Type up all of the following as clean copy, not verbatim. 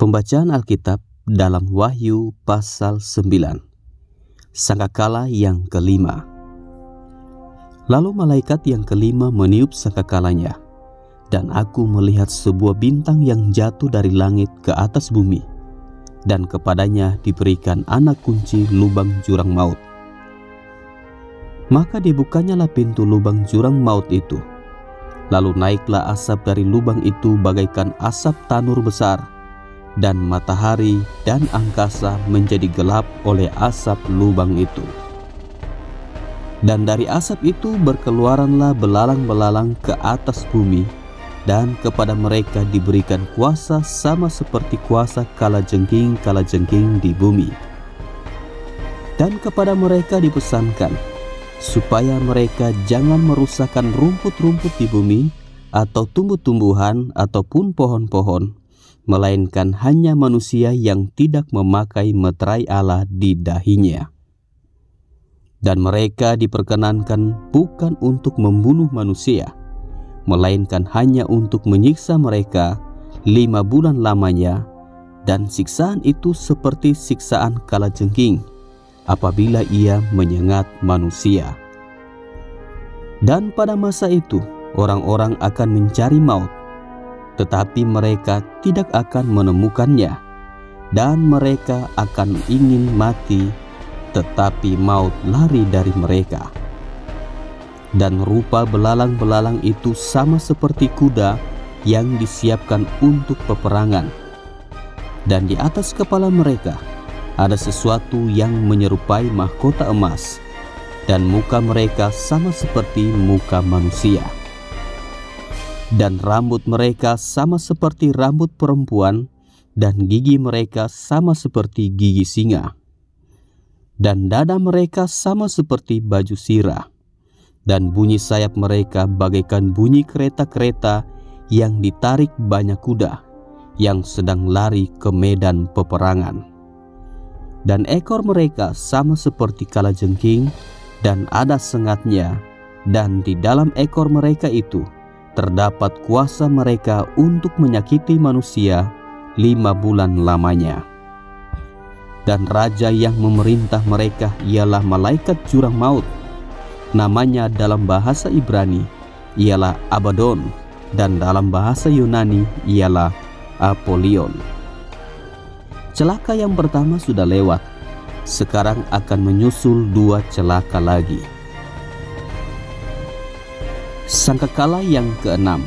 Pembacaan Alkitab dalam Wahyu pasal 9. Sangkakala yang kelima. Lalu malaikat yang kelima meniup sangkakalanya, dan aku melihat sebuah bintang yang jatuh dari langit ke atas bumi, dan kepadanya diberikan anak kunci lubang jurang maut. Maka dibukanyalah pintu lubang jurang maut itu. Lalu naiklah asap dari lubang itu bagaikan asap tanur besar, dan matahari dan angkasa menjadi gelap oleh asap lubang itu. Dan dari asap itu berkeluaranlah belalang-belalang ke atas bumi, dan kepada mereka diberikan kuasa sama seperti kuasa kalajengking di bumi. Dan kepada mereka dipesankan supaya mereka jangan merusakkan rumput-rumput di bumi, atau tumbuh-tumbuhan, ataupun pohon-pohon, melainkan hanya manusia yang tidak memakai meterai Allah di dahinya. Dan mereka diperkenankan bukan untuk membunuh manusia, melainkan hanya untuk menyiksa mereka 5 bulan lamanya, dan siksaan itu seperti siksaan kalajengking apabila ia menyengat manusia. Dan pada masa itu orang-orang akan mencari maut, tetapi mereka tidak akan menemukannya, dan mereka akan ingin mati, tetapi maut lari dari mereka. Dan rupa belalang-belalang itu sama seperti kuda yang disiapkan untuk peperangan, dan di atas kepala mereka ada sesuatu yang menyerupai mahkota emas, dan muka mereka sama seperti muka manusia. Dan rambut mereka sama seperti rambut perempuan, dan gigi mereka sama seperti gigi singa. Dan dada mereka sama seperti baju sirah, dan bunyi sayap mereka bagaikan bunyi kereta-kereta yang ditarik banyak kuda yang sedang lari ke medan peperangan. Dan ekor mereka sama seperti kalajengking, dan ada sengatnya, dan di dalam ekor mereka itu terdapat kuasa mereka untuk menyakiti manusia 5 bulan lamanya. Dan raja yang memerintah mereka ialah malaikat jurang maut. Namanya dalam bahasa Ibrani ialah Abaddon, dan dalam bahasa Yunani ialah Apolion. Celaka yang pertama sudah lewat, sekarang akan menyusul 2 celaka lagi. Sangkakala yang keenam.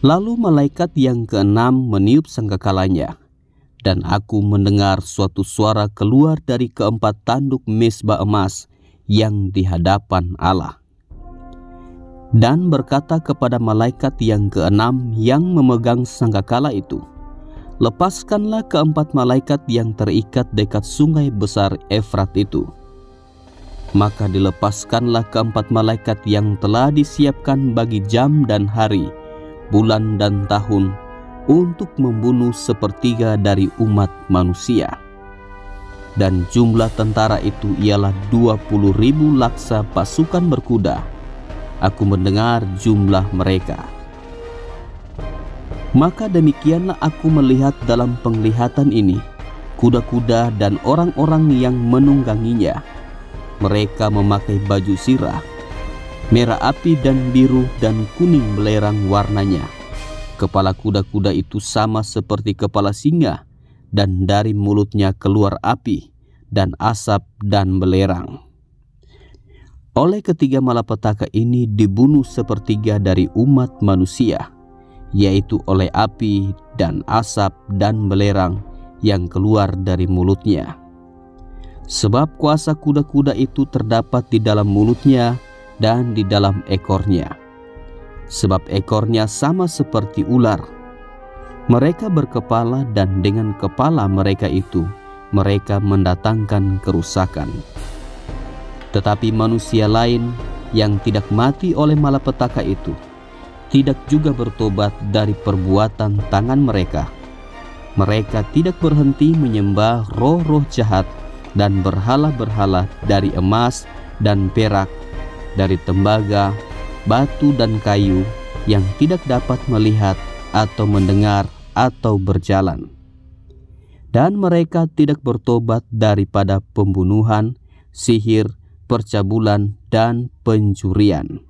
Lalu malaikat yang keenam meniup sangkakalanya, dan aku mendengar suatu suara keluar dari keempat tanduk mezbah emas yang di hadapan Allah, dan berkata kepada malaikat yang keenam yang memegang sangkakala itu, "Lepaskanlah keempat malaikat yang terikat dekat sungai besar Efrat itu." Maka dilepaskanlah keempat malaikat yang telah disiapkan bagi jam dan hari, bulan dan tahun, untuk membunuh 1/3 dari umat manusia. Dan jumlah tentara itu ialah 20.000 laksa pasukan berkuda. Aku mendengar jumlah mereka. Maka demikianlah aku melihat dalam penglihatan ini kuda-kuda dan orang-orang yang menungganginya. Mereka memakai baju sirah, merah api dan biru dan kuning belerang warnanya. Kepala kuda-kuda itu sama seperti kepala singa, dan dari mulutnya keluar api dan asap dan belerang. Oleh ketiga malapetaka ini dibunuh 1/3 dari umat manusia, yaitu oleh api dan asap dan belerang yang keluar dari mulutnya. Sebab kuasa kuda-kuda itu terdapat di dalam mulutnya dan di dalam ekornya. Sebab ekornya sama seperti ular. Mereka berkepala, dan dengan kepala mereka itu mereka mendatangkan kerusakan. Tetapi manusia lain yang tidak mati oleh malapetaka itu tidak juga bertobat dari perbuatan tangan mereka. Mereka tidak berhenti menyembah roh-roh jahat dan berhala-berhala dari emas dan perak, dari tembaga, batu dan kayu, yang tidak dapat melihat atau mendengar atau berjalan. Dan mereka tidak bertobat daripada pembunuhan, sihir, percabulan, dan pencurian.